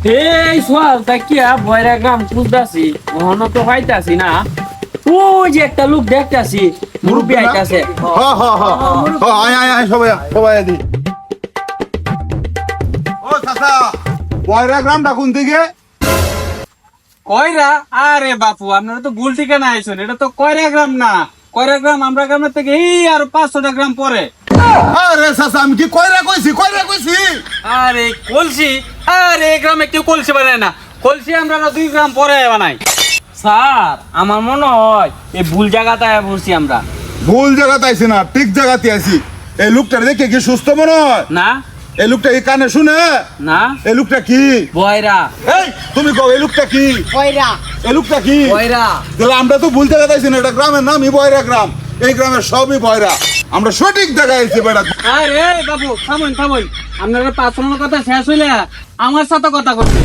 এই সোয়াল তা কি বয়রা গ্রাম খুঁজতাছি মহন তো পাইতাছি না। ওই যে একটা লোক দেখতাছি মুরব্বী আইতাছে। আয় আয় আয় সবাই সবাই দি। ও চাচা বয়রা গ্রামটা কোন দিকে? কয়রা? আরে বাপু আপনারা তো ভুল ঠিকানা আইছেন, এটা তো কয়রা গ্রাম না। কয়রা গ্রাম আমরা গ্রামের থেকে এই আর 500টা গ্রাম পরে। আরে চাচা আমি কি কয়রা কইছি আরে কলসি? আরে এই গ্রামে কেউ কলসি বানায় না, কলসি আমরা 2 গ্রাম পরে বানাই। স্যার আমার মনে হয় এই ভুল জায়গাতে বসছি আমরা। ভুল জায়গাতে আইছি না, ঠিক জায়গাতে আইছি। এই লোকটা দেখে কি সুস্থ মনে হয়? না এই লোকটা কি কানে শুনে? না এই লোকটা কি? বয়রা এই তুমি কও এই লোকটা কি? কয়রা এই লোকটা কি? বয়রা। তাহলে আমরা তো ভুল জায়গাতে আইছি না, এটা গ্রামের নামই বয়রা গ্রাম। এই গ্রামের সবই বয়রা, আমরা সঠিক জায়গায় আইছি বেটা। আরে বাবু থামুন থামুন, আপনারা 500টার কথা শেষ হইলে আমার সাথে কথা করছে।